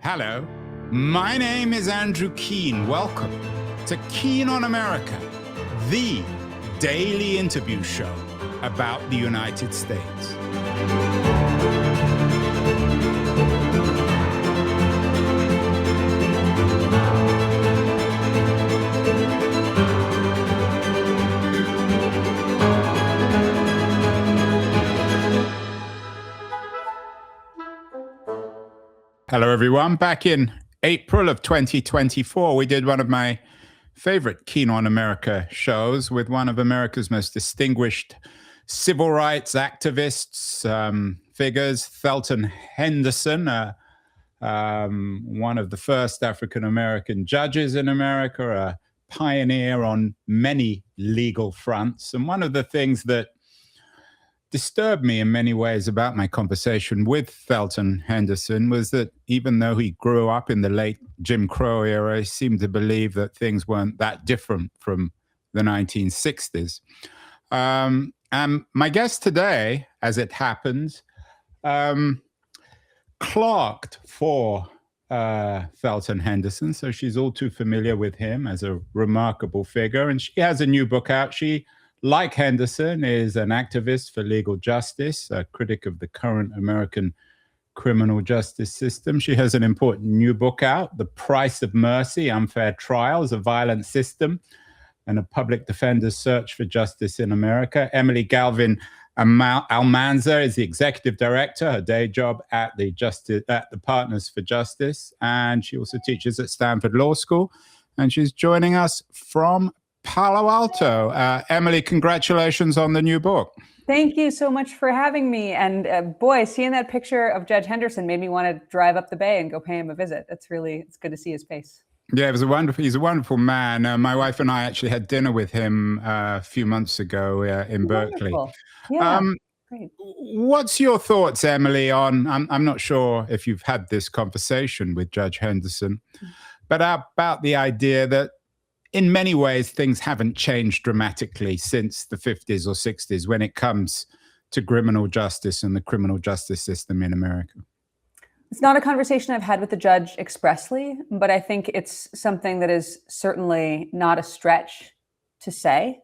Hello, my name is Andrew Keene. Welcome to Keene on America, the daily interview show about the United States. Hello, everyone. Back in April of 2024, we did one of my favorite Keene on America shows with one of America's most distinguished civil rights activists, figures, Thelton Henderson, one of the first African-American judges in America, a pioneer on many legal fronts. And one of the things that disturbed me in many ways about my conversation with Thelton Henderson was that even though he grew up in the late Jim Crow era, he seemed to believe that things weren't that different from the 1960s. And my guest today, as it happens, clerked for Thelton Henderson, so she's all too familiar with him as a remarkable figure. And she has a new book out. She, like Henderson, is an activist for legal justice, a critic of the current American criminal justice system. She has an important new book out, The Price of Mercy, Unfair Trials, a Violent System, and a Public Defender's Search for Justice in America. Emily Galvin Almanza is the executive director, her day job at the Partners for Justice, and she also teaches at Stanford Law School, and she's joining us from Palo Alto. Emily, congratulations on the new book. Thank you so much for having me. And boy, seeing that picture of Judge Henderson made me want to drive up the bay and go pay him a visit. It's good to see his face. Yeah, he's a wonderful man. My wife and I actually had dinner with him a few months ago in Berkeley. Yeah, great. What's your thoughts, Emily, on, I'm not sure if you've had this conversation with Judge Henderson, but about the idea that in many ways, things haven't changed dramatically since the 50s or 60s when it comes to criminal justice and the criminal justice system in America. It's not a conversation I've had with the judge expressly, but I think it's something that is certainly not a stretch to say.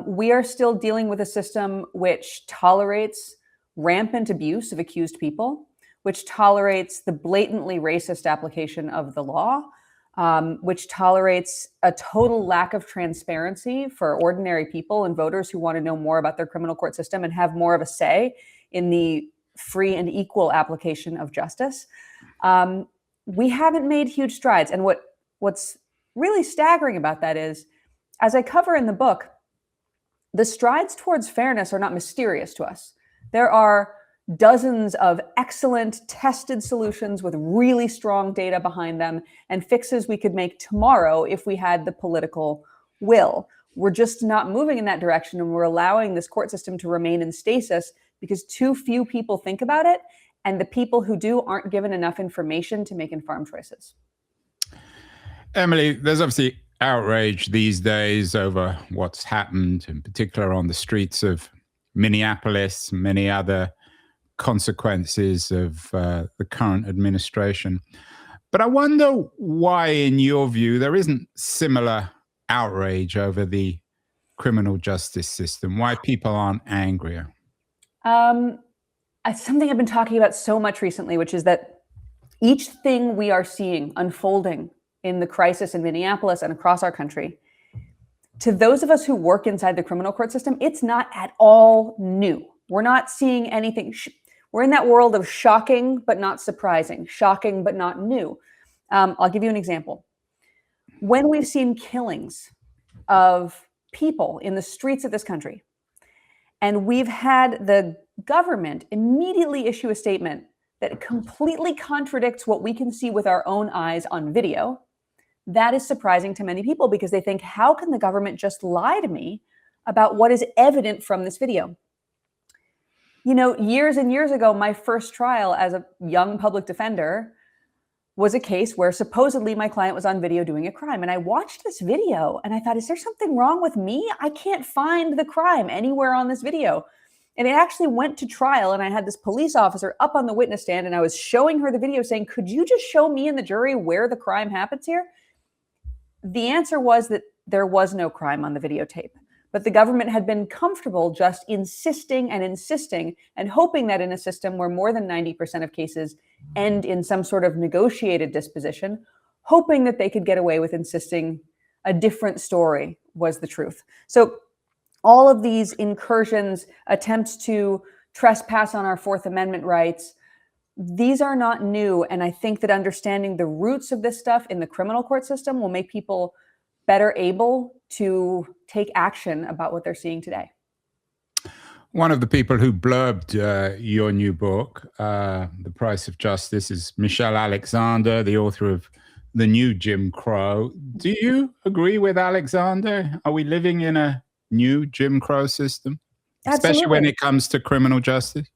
We are still dealing with a system which tolerates rampant abuse of accused people, which tolerates the blatantly racist application of the law, which tolerates a total lack of transparency for ordinary people and voters who want to know more about their criminal court system and have more of a say in the free and equal application of justice. We haven't made huge strides. And what's really staggering about that is, as I cover in the book, the strides towards fairness are not mysterious to us. There are dozens of excellent tested solutions with really strong data behind them and fixes we could make tomorrow if we had the political will. We're just not moving in that direction, and we're allowing this court system to remain in stasis because too few people think about it, and the people who do aren't given enough information to make informed choices. Emily, there's obviously outrage these days over what's happened, in particular on the streets of Minneapolis, many other consequences of the current administration. But I wonder why, in your view, there isn't similar outrage over the criminal justice system, why people aren't angrier. Something I've been talking about so much recently, which is that each thing we are seeing unfolding in the crisis in Minneapolis and across our country, to those of us who work inside the criminal court system, it's not at all new. We're not seeing anything. We're in that world of shocking, but not surprising, shocking, but not new. I'll give you an example. When we've seen killings of people in the streets of this country, and we've had the government immediately issue a statement that completely contradicts what we can see with our own eyes on video, that is surprising to many people because they think, how can the government just lie to me about what is evident from this video? You know, years and years ago, my first trial as a young public defender was a case where supposedly my client was on video doing a crime. And I watched this video and I thought, is there something wrong with me? I can't find the crime anywhere on this video. And it actually went to trial, and I had this police officer up on the witness stand, and I was showing her the video saying, could you just show me and the jury where the crime happens here? The answer was that there was no crime on the videotape, but the government had been comfortable just insisting and hoping that in a system where more than 90% of cases end in some sort of negotiated disposition, hoping that they could get away with insisting a different story was the truth. So all of these incursions, attempts to trespass on our Fourth Amendment rights, these are not new. And I think that understanding the roots of this stuff in the criminal court system will make people better able to take action about what they're seeing today. One of the people who blurbed your new book, The Price of Justice, is Michelle Alexander, the author of The New Jim Crow. Do you agree with Alexander? Are we living in a new Jim Crow system, especially when it comes to criminal justice?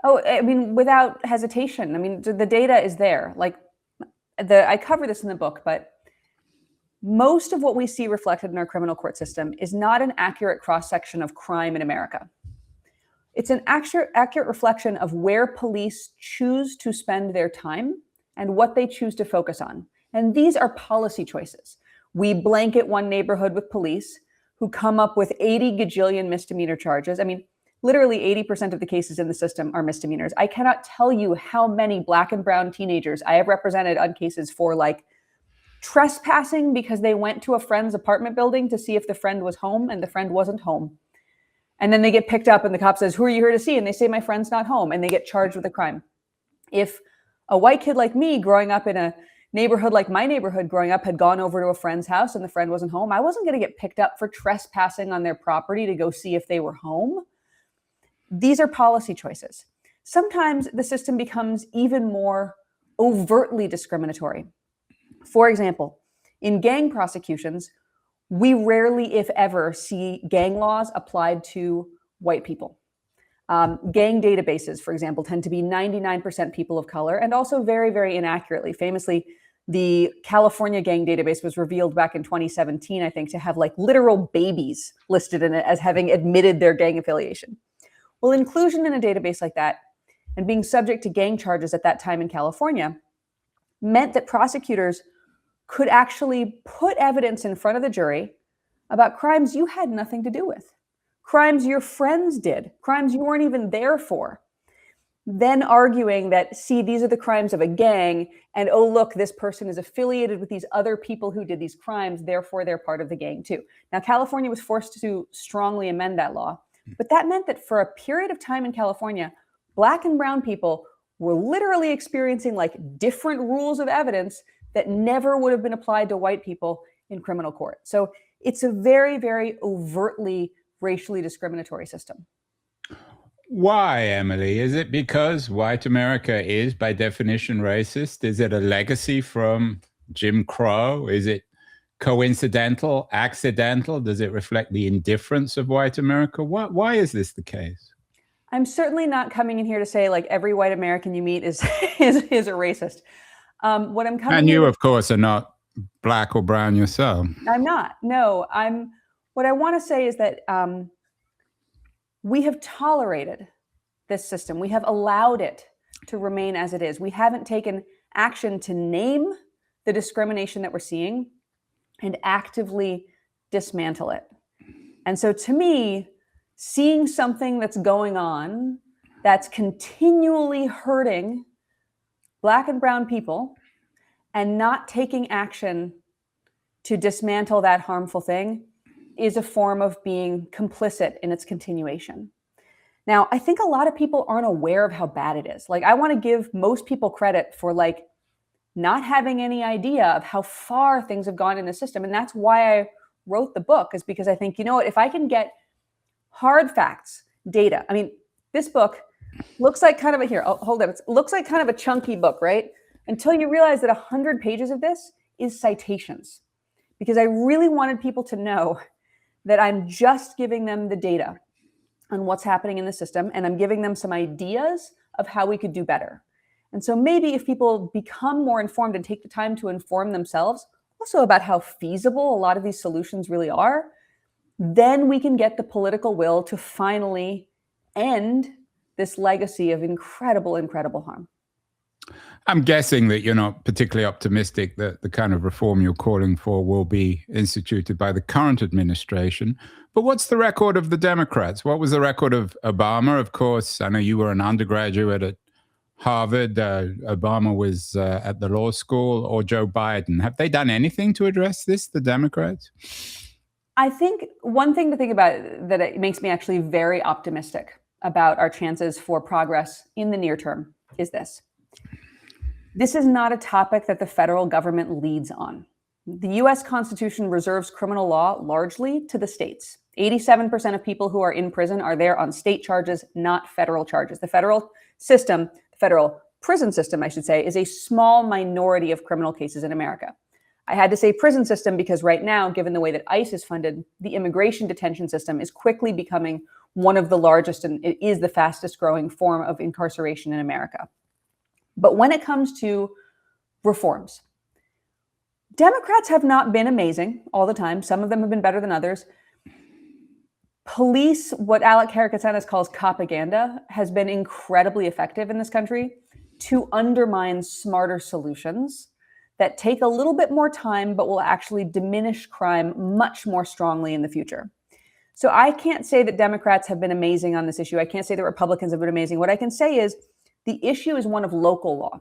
Oh, I mean, without hesitation. I mean, the data is there. Like, I cover this in the book, but most of what we see reflected in our criminal court system is not an accurate cross-section of crime in America. It's an accurate reflection of where police choose to spend their time and what they choose to focus on. And these are policy choices. We blanket one neighborhood with police who come up with 80 gajillion misdemeanor charges. I mean, literally 80% of the cases in the system are misdemeanors. I cannot tell you how many Black and brown teenagers I have represented on cases for like trespassing because they went to a friend's apartment building to see if the friend was home and the friend wasn't home. And then they get picked up and the cop says, who are you here to see? And they say, my friend's not home, and they get charged with a crime. If a white kid like me growing up in a neighborhood like my neighborhood growing up had gone over to a friend's house and the friend wasn't home, I wasn't going to get picked up for trespassing on their property to go see if they were home. These are policy choices. Sometimes the system becomes even more overtly discriminatory. For example, in gang prosecutions, we rarely, if ever, see gang laws applied to white people. Gang databases, for example, tend to be 99% people of color, and also very, very inaccurately. Famously, the California gang database was revealed back in 2017, I think, to have like literal babies listed in it as having admitted their gang affiliation. Well, inclusion in a database like that and being subject to gang charges at that time in California meant that prosecutors could actually put evidence in front of the jury about crimes you had nothing to do with, crimes your friends did, crimes you weren't even there for, then arguing that, see, these are the crimes of a gang, and oh, look, this person is affiliated with these other people who did these crimes, therefore they're part of the gang too. Now, California was forced to strongly amend that law, but that meant that for a period of time in California, Black and brown people were literally experiencing like different rules of evidence that never would have been applied to white people in criminal court. So it's a very, very overtly racially discriminatory system. Why, Emily? Is it because white America is by definition racist? Is it a legacy from Jim Crow? Is it coincidental, accidental? Does it reflect the indifference of white America? Why is this the case? I'm certainly not coming in here to say like every white American you meet is a racist. What I'm coming and you, of course, are not Black or brown yourself. I'm not. No, what I want to say is that we have tolerated this system. We have allowed it to remain as it is. We haven't taken action to name the discrimination that we're seeing and actively dismantle it. And so to me, seeing something that's going on that's continually hurting Black and brown people and not taking action to dismantle that harmful thing is a form of being complicit in its continuation. Now, I think a lot of people aren't aware of how bad it is. Like, I want to give most people credit for like not having any idea of how far things have gone in the system. And that's why I wrote the book, is because I think, you know what, if I can get hard facts, data. I mean, this book looks like kind of a, here, hold up. It looks like kind of a chunky book, right? Until you realize that 100 pages of this is citations. Because I really wanted people to know that I'm just giving them the data on what's happening in the system, and I'm giving them some ideas of how we could do better. And so maybe if people become more informed and take the time to inform themselves also about how feasible a lot of these solutions really are, then we can get the political will to finally end this legacy of incredible, incredible harm. I'm guessing that you're not particularly optimistic that the kind of reform you're calling for will be instituted by the current administration. But what's the record of the Democrats? What was the record of Obama? Of course, I know you were an undergraduate at Harvard. Obama was at the law school, or Joe Biden. Have they done anything to address this, the Democrats? I think one thing to think about that it makes me actually very optimistic about our chances for progress in the near term is this. This is not a topic that the federal government leads on. The US Constitution reserves criminal law largely to the states. 87% of people who are in prison are there on state charges, not federal charges. The federal system, the federal prison system, I should say, is a small minority of criminal cases in America. I had to say prison system because right now, given the way that ICE is funded, the immigration detention system is quickly becoming one of the largest, and it is the fastest growing form of incarceration in America. But when it comes to reforms, Democrats have not been amazing all the time. Some of them have been better than others. Police, what Alec Karakatsanis calls propaganda, has been incredibly effective in this country to undermine smarter solutions that take a little bit more time, but will actually diminish crime much more strongly in the future. So I can't say that Democrats have been amazing on this issue. I can't say that Republicans have been amazing. What I can say is the issue is one of local law.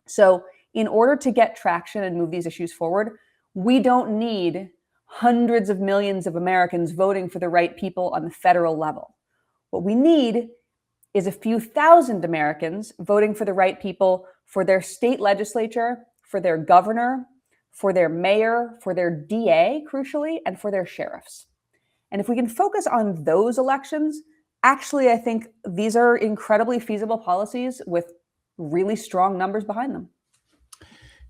So in order to get traction and move these issues forward, we don't need hundreds of millions of Americans voting for the right people on the federal level. What we need is a few thousand Americans voting for the right people for their state legislature, for their governor, for their mayor, for their DA, crucially, and for their sheriffs. And if we can focus on those elections, actually, I think these are incredibly feasible policies with really strong numbers behind them.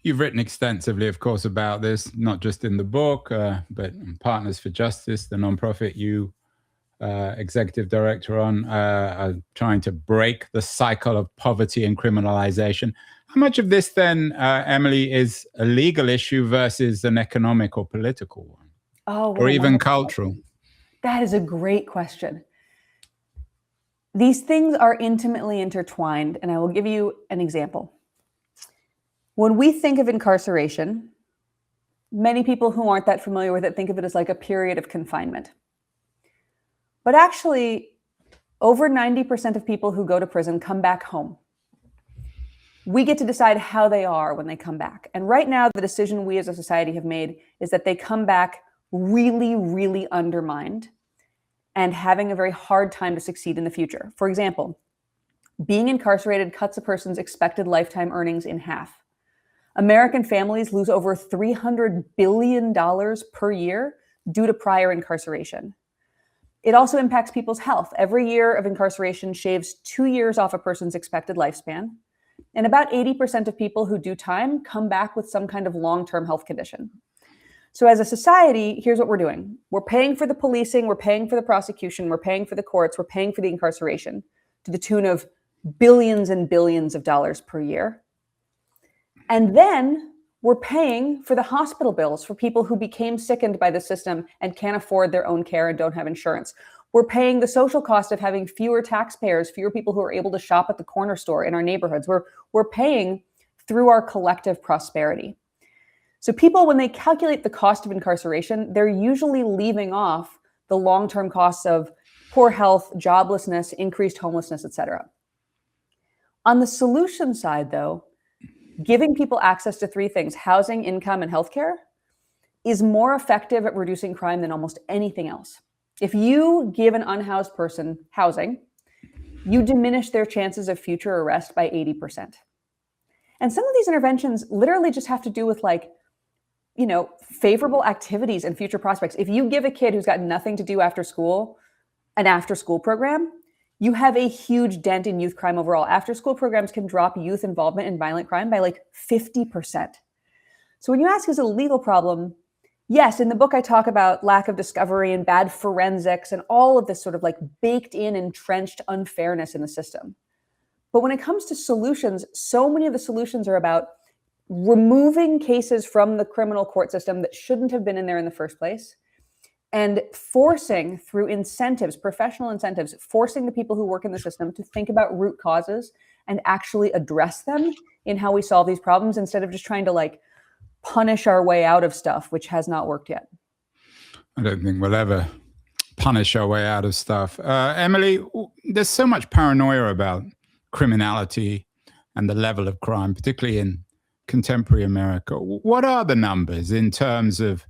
You've written extensively, of course, about this, not just in the book, but Partners for Justice, the nonprofit you executive director on, are trying to break the cycle of poverty and criminalization. How much of this then, Emily, is a legal issue versus an economic or political one? Or even cultural? That is a great question. These things are intimately intertwined, and I will give you an example. When we think of incarceration, many people who aren't that familiar with it think of it as like a period of confinement. But actually, over 90% of people who go to prison come back home. We get to decide how they are when they come back. And right now, the decision we as a society have made is that they come back really, really undermined and having a very hard time to succeed in the future. For example, being incarcerated cuts a person's expected lifetime earnings in half. American families lose over $300 billion per year due to prior incarceration. It also impacts people's health. Every year of incarceration shaves 2 years off a person's expected lifespan. And about 80% of people who do time come back with some kind of long-term health condition. So as a society, here's what we're doing. We're paying for the policing, we're paying for the prosecution, we're paying for the courts, we're paying for the incarceration to the tune of billions and billions of dollars per year. And then we're paying for the hospital bills for people who became sickened by the system and can't afford their own care and don't have insurance. We're paying the social cost of having fewer taxpayers, fewer people who are able to shop at the corner store in our neighborhoods. We're paying through our collective prosperity. So people, when they calculate the cost of incarceration, they're usually leaving off the long-term costs of poor health, joblessness, increased homelessness, et cetera. On the solution side, though, giving people access to three things, housing, income, and healthcare, is more effective at reducing crime than almost anything else. If you give an unhoused person housing, you diminish their chances of future arrest by 80%. And some of these interventions literally just have to do with favorable activities and future prospects. If you give a kid who's got nothing to do after school, an after-school program, you have a huge dent in youth crime overall. After-school programs can drop youth involvement in violent crime by 50%. So when you ask, is it a legal problem? Yes, in the book, I talk about lack of discovery and bad forensics and all of this sort of baked in, entrenched unfairness in the system. But when it comes to solutions, so many of the solutions are about removing cases from the criminal court system that shouldn't have been in there in the first place and forcing through incentives, professional incentives, forcing the people who work in the system to think about root causes and actually address them in how we solve these problems instead of just trying to like punish our way out of stuff, which has not worked yet. I don't think we'll ever punish our way out of stuff. Emily, there's so much paranoia about criminality and the level of crime, particularly in contemporary America. What are the numbers in terms of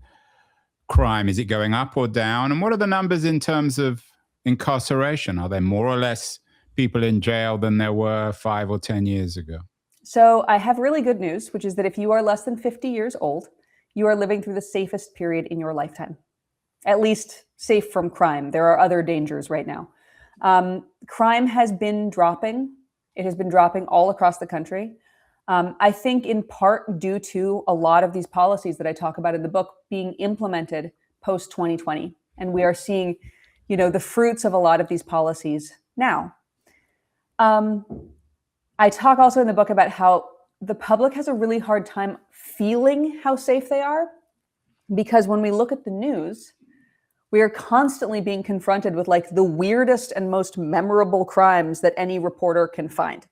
crime? Is it going up or down? And what are the numbers in terms of incarceration? Are there more or less people in jail than there were 5 or 10 years ago? So I have really good news, which is that if you are less than 50 years old, you are living through the safest period in your lifetime, at least safe from crime. There are other dangers right now. Crime has been dropping. It has been dropping all across the country. I think in part due to a lot of these policies that I talk about in the book being implemented post 2020. And we are seeing, the fruits of a lot of these policies now. I talk also in the book about how the public has a really hard time feeling how safe they are, because when we look at the news, we are constantly being confronted with like the weirdest and most memorable crimes that any reporter can find.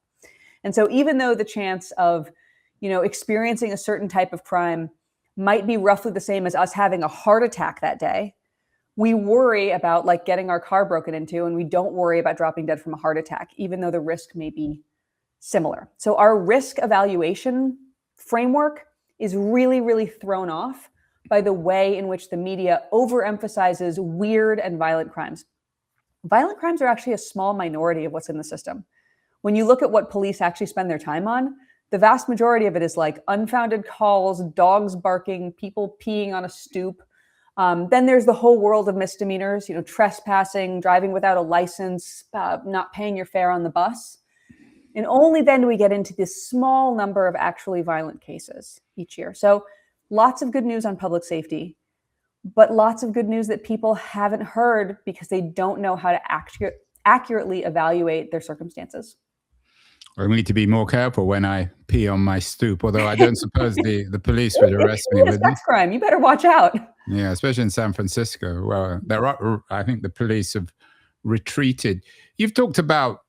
And so even though the chance of, experiencing a certain type of crime might be roughly the same as us having a heart attack that day, we worry about like getting our car broken into, and we don't worry about dropping dead from a heart attack, even though the risk may be similar. So our risk evaluation framework is really, really thrown off by the way in which the media overemphasizes weird and violent crimes. Violent crimes are actually a small minority of what's in the system. When you look at what police actually spend their time on, the vast majority of it is like unfounded calls, dogs barking, people peeing on a stoop. Then there's the whole world of misdemeanors, trespassing, driving without a license, not paying your fare on the bus. And only then do we get into this small number of actually violent cases each year. So lots of good news on public safety, but lots of good news that people haven't heard because they don't know how to accurately evaluate their circumstances. I need to be more careful when I pee on my stoop, although I don't suppose the police would arrest me. It's a sex crime. You better watch out. Yeah, especially in San Francisco. Well, I think the police have retreated. You've talked about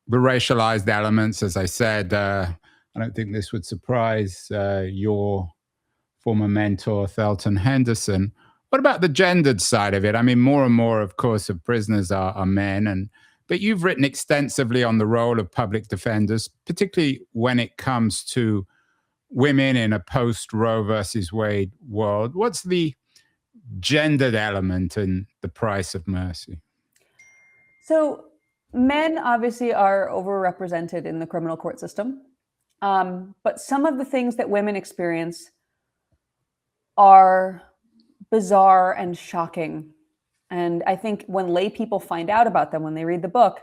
the racialized elements, as I said. I don't think this would surprise your former mentor, Thelton Henderson. What about the gendered side of it? I mean, more and more, of course, of prisoners are men, but you've written extensively on the role of public defenders, particularly when it comes to women in a post-Roe versus Wade world. What's the gendered element in the price of mercy? So men obviously are overrepresented in the criminal court system, but some of the things that women experience are bizarre and shocking. And I think when lay people find out about them, when they read the book,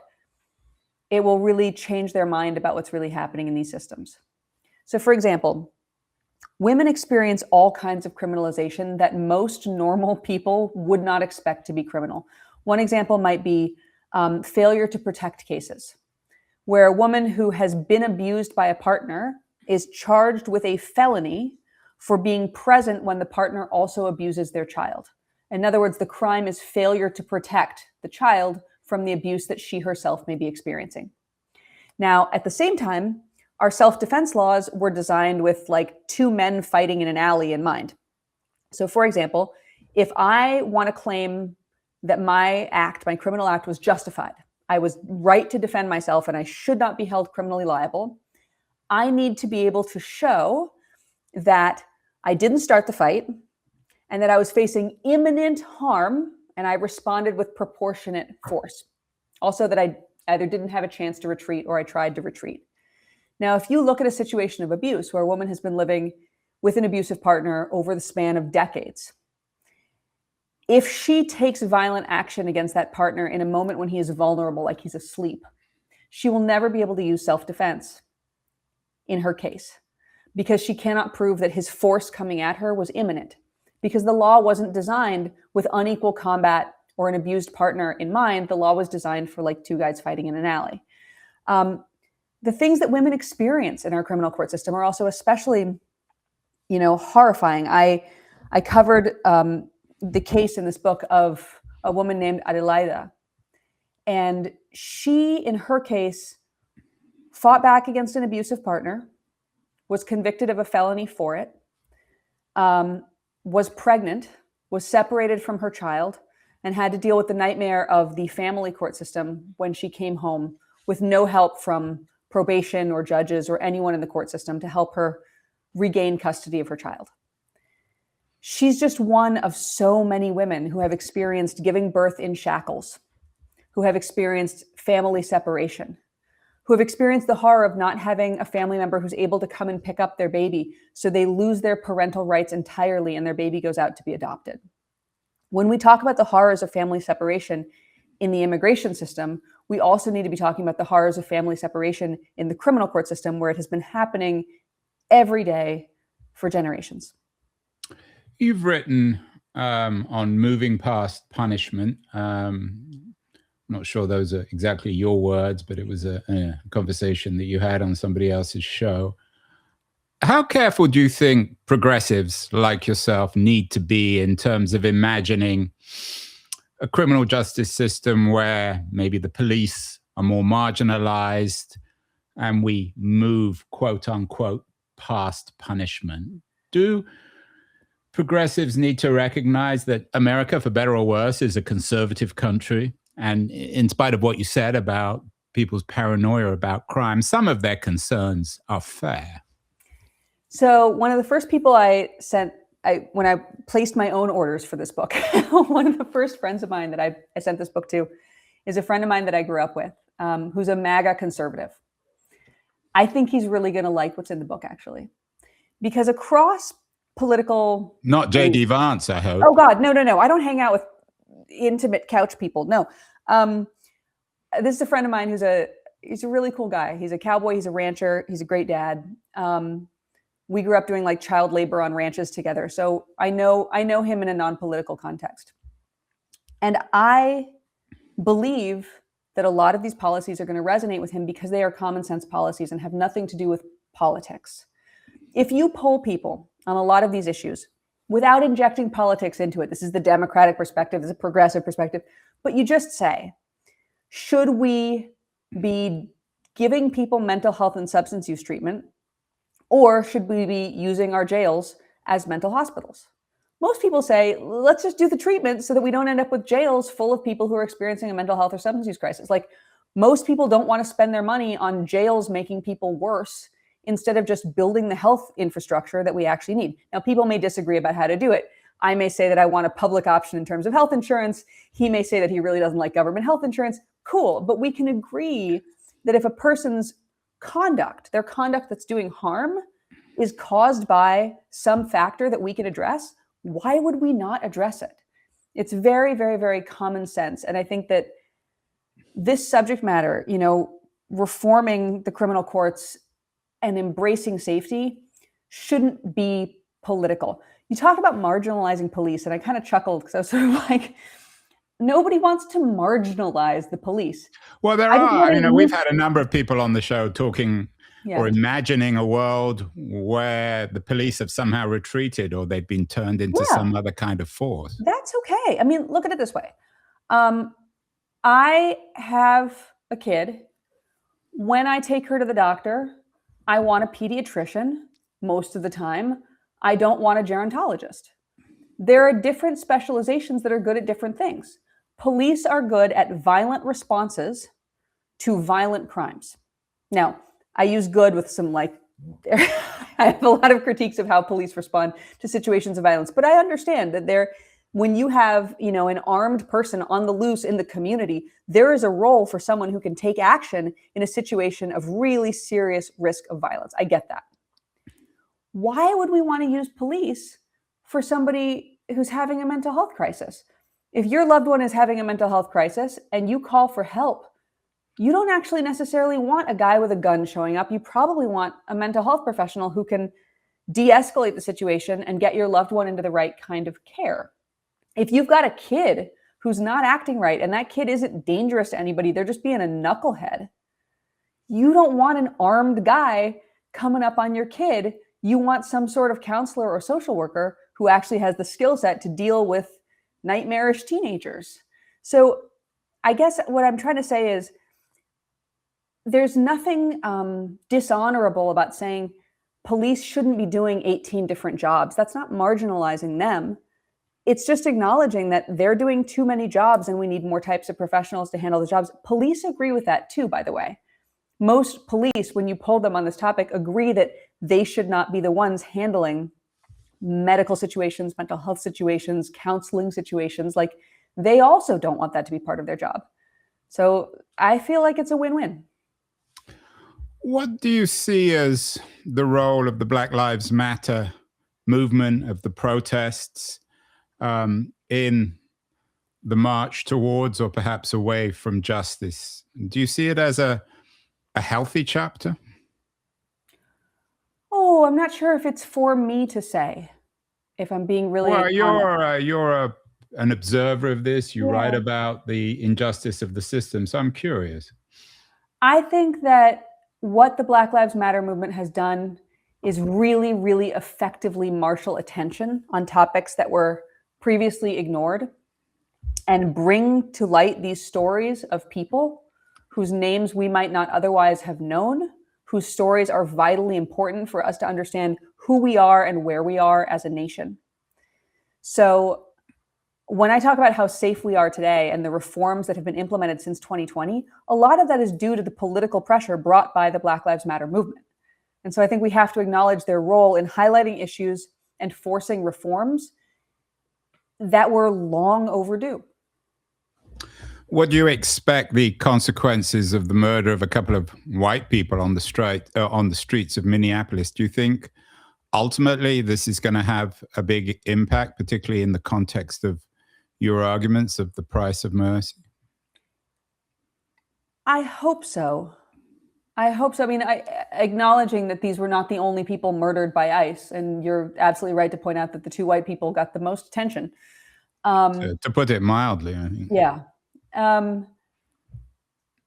it will really change their mind about what's really happening in these systems. So for example, women experience all kinds of criminalization that most normal people would not expect to be criminal. One example might be failure to protect cases, where a woman who has been abused by a partner is charged with a felony for being present when the partner also abuses their child. In other words, the crime is failure to protect the child from the abuse that she herself may be experiencing. Now, at the same time, our self-defense laws were designed with like two men fighting in an alley in mind. So for example, if I want to claim that my criminal act was justified, I was right to defend myself and I should not be held criminally liable, I need to be able to show that I didn't start the fight and that I was facing imminent harm and I responded with proportionate force. Also that I either didn't have a chance to retreat or I tried to retreat. Now, if you look at a situation of abuse where a woman has been living with an abusive partner over the span of decades, if she takes violent action against that partner in a moment when he is vulnerable, like he's asleep, she will never be able to use self-defense in her case because she cannot prove that his force coming at her was imminent, because the law wasn't designed with unequal combat or an abused partner in mind. The law was designed for like two guys fighting in an alley. The things that women experience in our criminal court system are also especially, horrifying. I covered the case in this book of a woman named Adelaida. And she, in her case, fought back against an abusive partner, was convicted of a felony for it, was pregnant, was separated from her child, and had to deal with the nightmare of the family court system when she came home with no help from probation or judges or anyone in the court system to help her regain custody of her child. She's just one of so many women who have experienced giving birth in shackles, who have experienced family separation, who have experienced the horror of not having a family member who's able to come and pick up their baby, so they lose their parental rights entirely and their baby goes out to be adopted. When we talk about the horrors of family separation in the immigration system, we also need to be talking about the horrors of family separation in the criminal court system, where it has been happening every day for generations. You've written on moving past punishment. I'm not sure those are exactly your words, but it was a conversation that you had on somebody else's show. How careful do you think progressives like yourself need to be in terms of imagining a criminal justice system where maybe the police are more marginalized and we move, quote unquote, past punishment? Do progressives need to recognize that America, for better or worse, is a conservative country? And in spite of what you said about people's paranoia about crime, some of their concerns are fair. So one of the first people I sent, when I placed my own orders for this book, one of the first friends of mine that I sent this book to is a friend of mine that I grew up with, who's a MAGA conservative. I think he's really going to like what's in the book, actually, because across political... Not J.D. Vance, I hope. Oh, God, no. I don't hang out with intimate couch people. No. This is a friend of mine he's a really cool guy. He's a cowboy. He's a rancher. He's a great dad. We grew up doing like child labor on ranches together. So I know him in a non-political context. And I believe that a lot of these policies are going to resonate with him because they are common sense policies and have nothing to do with politics. If you poll people on a lot of these issues without injecting politics into it, this is the Democratic perspective, this is a progressive perspective, but you just say, should we be giving people mental health and substance use treatment, or should we be using our jails as mental hospitals? Most people say, let's just do the treatment so that we don't end up with jails full of people who are experiencing a mental health or substance use crisis. Like, most people don't want to spend their money on jails making people worse instead of just building the health infrastructure that we actually need. Now, people may disagree about how to do it. I may say that I want a public option in terms of health insurance. He may say that he really doesn't like government health insurance. Cool. But we can agree that if a person's conduct, their conduct that's doing harm, is caused by some factor that we can address, why would we not address it? It's very, very, very common sense. And I think that this subject matter, reforming the criminal courts and embracing safety shouldn't be political. You talk about marginalizing police, and I kind of chuckled because I was sort of like, nobody wants to marginalize the police. Well, there are. We've had a number of people on the show talking or imagining a world where the police have somehow retreated or they've been turned into some other kind of force. That's okay. I mean, look at it this way. I have a kid. When I take her to the doctor, I want a pediatrician most of the time. I don't want a gerontologist. There are different specializations that are good at different things. Police are good at violent responses to violent crimes. Now, I use good with some I have a lot of critiques of how police respond to situations of violence, but I understand that when you have, an armed person on the loose in the community, there is a role for someone who can take action in a situation of really serious risk of violence. I get that. Why would we want to use police for somebody who's having a mental health crisis? If your loved one is having a mental health crisis and you call for help, you don't actually necessarily want a guy with a gun showing up. You probably want a mental health professional who can de-escalate the situation and get your loved one into the right kind of care. If you've got a kid who's not acting right and that kid isn't dangerous to anybody, they're just being a knucklehead, you don't want an armed guy coming up on your kid. You want some sort of counselor or social worker who actually has the skill set to deal with nightmarish teenagers. So I guess what I'm trying to say is there's nothing dishonorable about saying police shouldn't be doing 18 different jobs. That's not marginalizing them. It's just acknowledging that they're doing too many jobs and we need more types of professionals to handle the jobs. Police agree with that too, by the way. Most police, when you poll them on this topic, agree that they should not be the ones handling medical situations, mental health situations, counseling situations. Like, they also don't want that to be part of their job. So I feel like it's a win-win. What do you see as the role of the Black Lives Matter movement, of the protests, in the march towards or perhaps away from justice? Do you see it as a healthy chapter? Oh, I'm not sure if it's for me to say, if I'm being really well, honest. you're an observer of this. You write about the injustice of the system. So I'm curious. I think that what the Black Lives Matter movement has done is really, really effectively marshal attention on topics that were previously ignored and bring to light these stories of people whose names we might not otherwise have known, whose stories are vitally important for us to understand who we are and where we are as a nation. So when I talk about how safe we are today and the reforms that have been implemented since 2020, a lot of that is due to the political pressure brought by the Black Lives Matter movement. And so I think we have to acknowledge their role in highlighting issues and forcing reforms that were long overdue. What do you expect the consequences of the murder of a couple of white people on the streets of Minneapolis? Do you think ultimately this is going to have a big impact, particularly in the context of your arguments of the price of mercy? I hope so. I hope so. I mean, acknowledging that these were not the only people murdered by ICE, and you're absolutely right to point out that the two white people got the most attention. To put it mildly, I think. Yeah.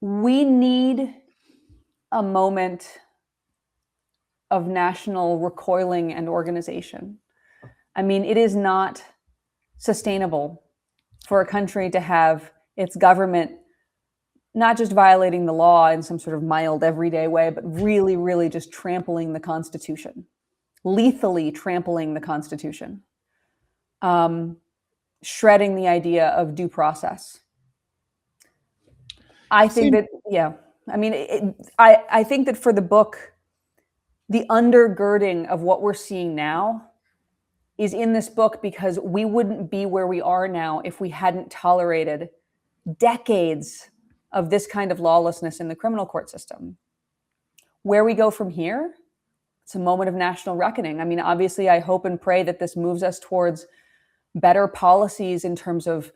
We need a moment of national recoiling and organization. I mean, it is not sustainable for a country to have its government not just violating the law in some sort of mild everyday way, but really, really just trampling the Constitution, lethally trampling the Constitution, shredding the idea of due process. I think that, yeah, I mean, I think that for the book, the undergirding of what we're seeing now is in this book because we wouldn't be where we are now if we hadn't tolerated decades of this kind of lawlessness in the criminal court system. Where we go from here, it's a moment of national reckoning. I mean, obviously, I hope and pray that this moves us towards better policies in terms of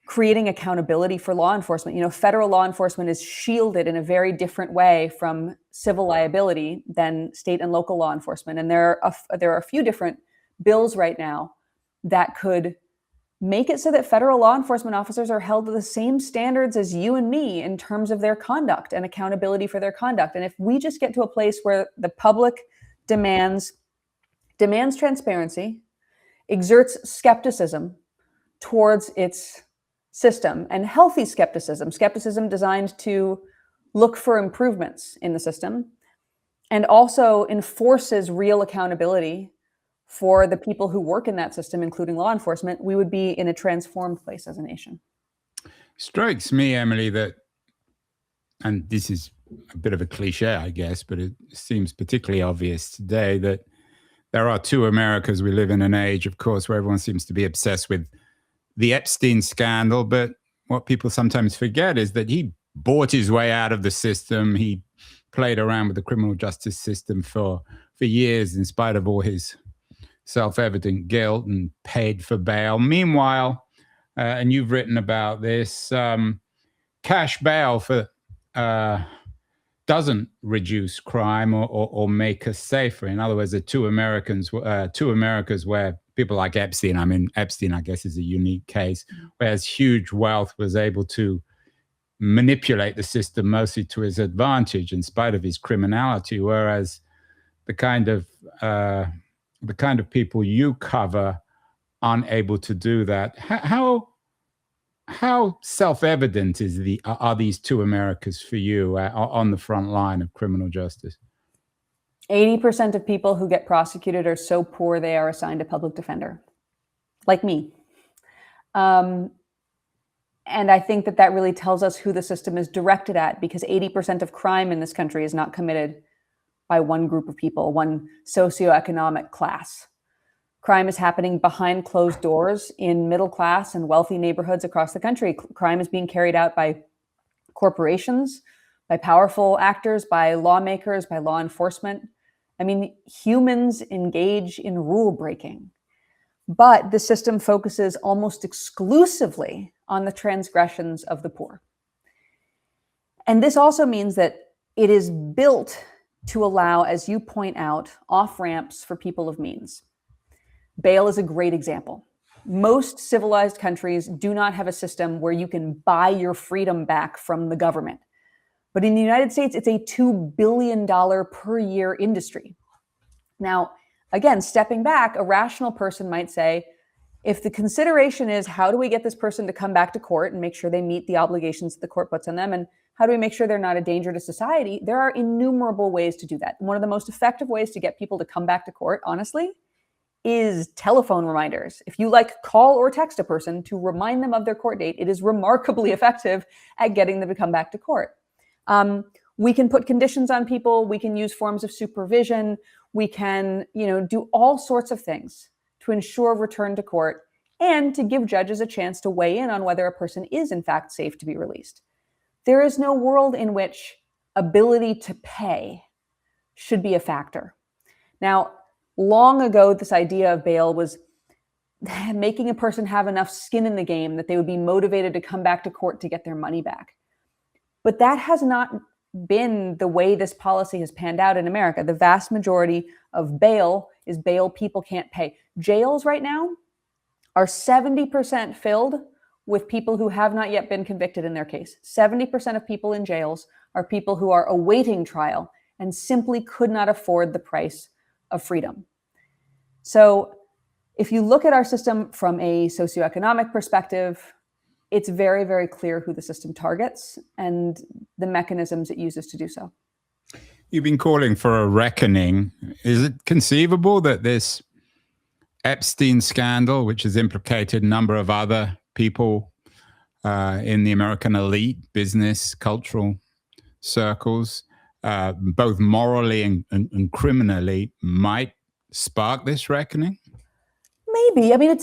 creating accountability for law enforcement. You know, federal law enforcement is shielded in a very different way from civil liability than state and local law enforcement. And there are a few different bills right now that could make it so that federal law enforcement officers are held to the same standards as you and me in terms of their conduct and accountability for their conduct. And if we just get to a place where the public demands transparency, exerts skepticism towards its system, and healthy skepticism designed to look for improvements in the system, and also enforces real accountability for the people who work in that system, including law enforcement, we would be in a transformed place as a nation. Strikes me, Emily, that, and this is a bit of a cliche, I guess, but it seems particularly obvious today, that there are two Americas. We live in an age, of course, where everyone seems to be obsessed with the Epstein scandal, but what people sometimes forget is that he bought his way out of the system. He played around with the criminal justice system for years, in spite of all his self-evident guilt, and paid for bail. Meanwhile, and you've written about this, cash bail for doesn't reduce crime or make us safer. In other words, the two Americas where people like Epstein, I mean, Epstein, I guess, is a unique case, where his huge wealth was able to manipulate the system mostly to his advantage in spite of his criminality, whereas the kind of people you cover unable to do that. How self-evident are these two Americas for you on the front line of criminal justice? 80% of people who get prosecuted are so poor they are assigned a public defender, like me. And I think that really tells us who the system is directed at, because 80% of crime in this country is not committed by one group of people, one socioeconomic class. Crime is happening behind closed doors in middle class and wealthy neighborhoods across the country. Crime is being carried out by corporations, by powerful actors, by lawmakers, by law enforcement. I mean, humans engage in rule breaking, but the system focuses almost exclusively on the transgressions of the poor. And this also means that it is built to allow, as you point out, off-ramps for people of means. Bail is a great example. Most civilized countries do not have a system where you can buy your freedom back from the government. But in the United States, it's a $2 billion per year industry. Now, again, stepping back, a rational person might say, if the consideration is how do we get this person to come back to court and make sure they meet the obligations that the court puts on them, and how do we make sure they're not a danger to society, there are innumerable ways to do that. One of the most effective ways to get people to come back to court, honestly, is telephone reminders. If you call or text a person to remind them of their court date, it is remarkably effective at getting them to come back to court. We can put conditions on people. We can use forms of supervision. We can, do all sorts of things to ensure return to court and to give judges a chance to weigh in on whether a person is in fact safe to be released. There is no world in which ability to pay should be a factor. Now, long ago, this idea of bail was making a person have enough skin in the game that they would be motivated to come back to court to get their money back. But that has not been the way this policy has panned out in America. The vast majority of bail is bail people can't pay. Jails right now are 70% filled with people who have not yet been convicted in their case. 70% of people in jails are people who are awaiting trial and simply could not afford the price of freedom. So if you look at our system from a socioeconomic perspective, it's very, very clear who the system targets and the mechanisms it uses to do so. You've been calling for a reckoning. Is it conceivable that this Epstein scandal, which has implicated a number of other people in the American elite, business, cultural circles, both morally and criminally, might spark this reckoning? Maybe. I mean, it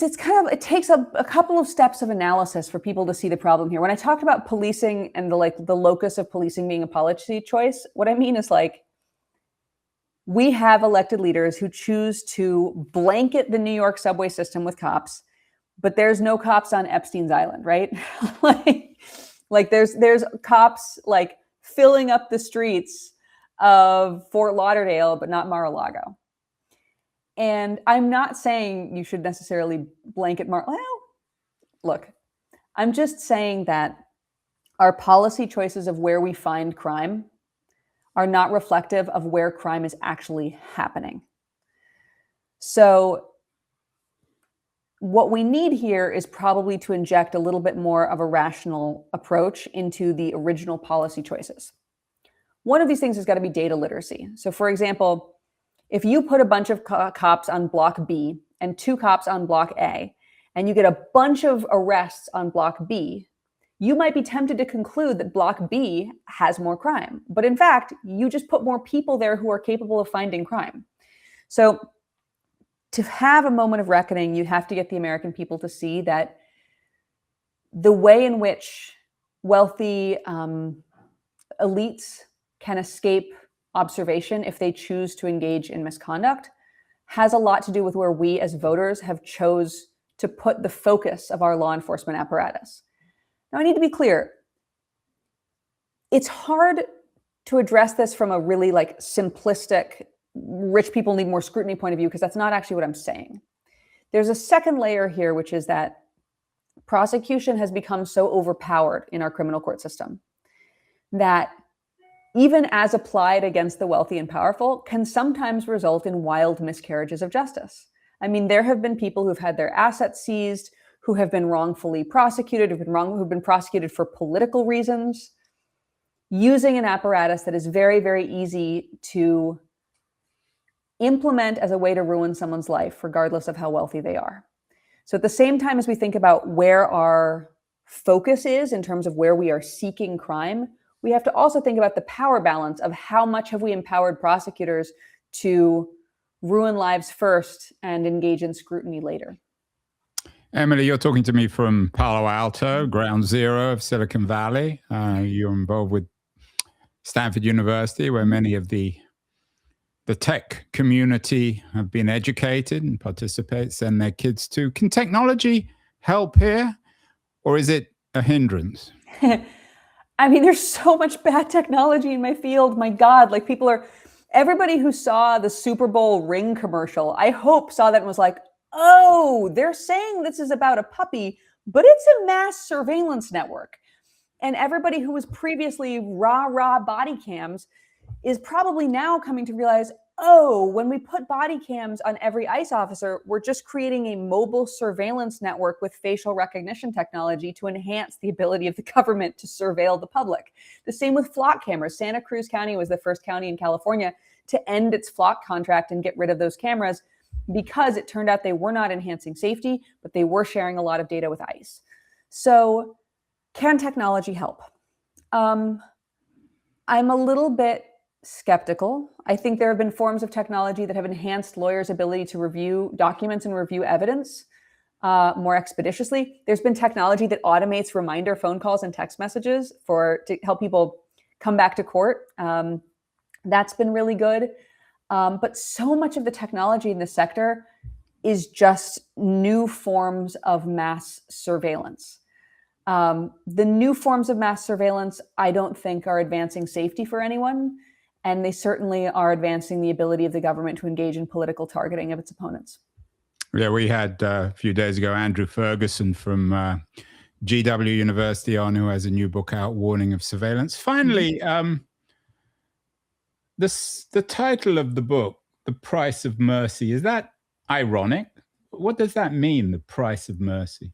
takes a couple of steps of analysis for people to see the problem here. When I talked about policing and the locus of policing being a policy choice, what I mean is we have elected leaders who choose to blanket the New York subway system with cops, but there's no cops on Epstein's Island, right? There's cops filling up the streets of Fort Lauderdale, but not Mar-a-Lago. And I'm not saying you should necessarily blanket look, I'm just saying that our policy choices of where we find crime are not reflective of where crime is actually happening. So what we need here is probably to inject a little bit more of a rational approach into the original policy choices. One of these things has got to be data literacy. So for example, if you put a bunch of cops on block B and 2 cops on block A, and you get a bunch of arrests on block B, you might be tempted to conclude that block B has more crime. But in fact, you just put more people there who are capable of finding crime. So to have a moment of reckoning, you have to get the American people to see that the way in which wealthy elites can escape observation if they choose to engage in misconduct has a lot to do with where we as voters have chose to put the focus of our law enforcement apparatus. Now, I need to be clear. It's hard to address this from a really simplistic, rich people need more scrutiny point of view, because that's not actually what I'm saying. There's a second layer here, which is that prosecution has become so overpowered in our criminal court system that even as applied against the wealthy and powerful, can sometimes result in wild miscarriages of justice. I mean, there have been people who've had their assets seized, who have been wrongfully prosecuted, who've been prosecuted for political reasons, using an apparatus that is very, very easy to implement as a way to ruin someone's life, regardless of how wealthy they are. So at the same time as we think about where our focus is in terms of where we are seeking crime, we have to also think about the power balance of how much have we empowered prosecutors to ruin lives first and engage in scrutiny later. Emily, you're talking to me from Palo Alto, ground zero of Silicon Valley. You're involved with Stanford University, where many of the tech community have been educated and participate, send their kids to. Can technology help here, or is it a hindrance? I mean, there's so much bad technology in my field. My God, like everybody who saw the Super Bowl ring commercial, I hope saw that and was like, oh, they're saying this is about a puppy, but it's a mass surveillance network. And everybody who was previously rah body cams is probably now coming to realize, oh, when we put body cams on every ICE officer, we're just creating a mobile surveillance network with facial recognition technology to enhance the ability of the government to surveil the public. The same with flock cameras. Santa Cruz County was the first county in California to end its flock contract and get rid of those cameras because it turned out they were not enhancing safety, but they were sharing a lot of data with ICE. So can technology help? I'm a little bit skeptical. I think there have been forms of technology that have enhanced lawyers' ability to review documents and review evidence more expeditiously. There's been technology that automates reminder phone calls and text messages to help people come back to court. That's been really good. But so much of the technology in this sector is just new forms of mass surveillance. The new forms of mass surveillance, I don't think are advancing safety for anyone. And they certainly are advancing the ability of the government to engage in political targeting of its opponents. Yeah, we had a few days ago Andrew Ferguson from GW University on, who has a new book out, Warning of Surveillance. Finally, the title of the book, The Price of Mercy, is that ironic? What does that mean, the price of mercy?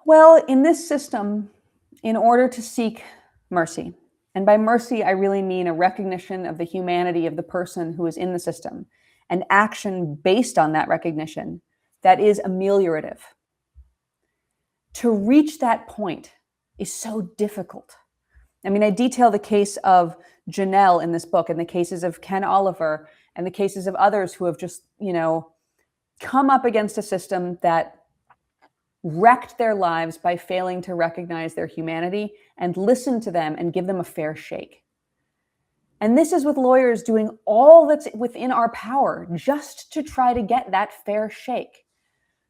Well, in this system, in order to seek mercy, and by mercy, I really mean a recognition of the humanity of the person who is in the system, and action based on that recognition that is ameliorative. To reach that point is so difficult. I mean, I detail the case of Janelle in this book, and the cases of Ken Oliver, and the cases of others who have just, come up against a system that wrecked their lives by failing to recognize their humanity and listen to them and give them a fair shake. And this is with lawyers doing all that's within our power just to try to get that fair shake.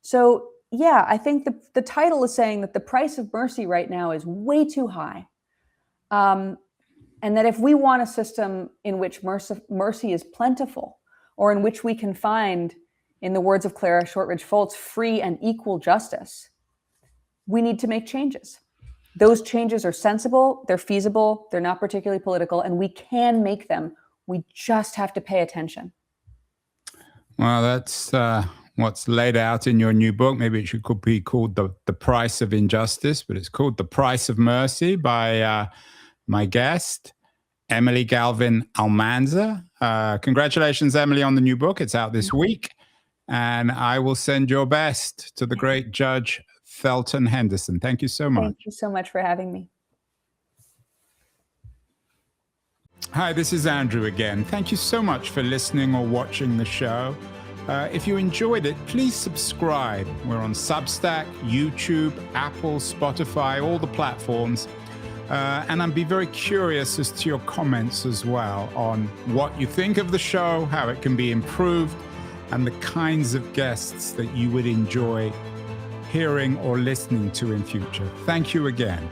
So yeah, I think the title is saying that the price of mercy right now is way too high. And that if we want a system in which mercy is plentiful, or in which we can find, in the words of Clara Shortridge-Foltz, free and equal justice, we need to make changes. Those changes are sensible, they're feasible, they're not particularly political, and we can make them. We just have to pay attention. Well, that's what's laid out in your new book. Maybe it could be called The Price of Injustice, but it's called The Price of Mercy by my guest, Emily Galvin Almanza. Congratulations, Emily, on the new book. It's out this week. And I will send your best to the great Judge Thelton Henderson. Thank you so much. Thank you so much for having me. Hi, this is Andrew again. Thank you so much for listening or watching the show. If you enjoyed it, please subscribe. We're on Substack, YouTube, Apple, Spotify, all the platforms. And I'd be very curious as to your comments as well on what you think of the show, how it can be improved, and the kinds of guests that you would enjoy hearing or listening to in future. Thank you again.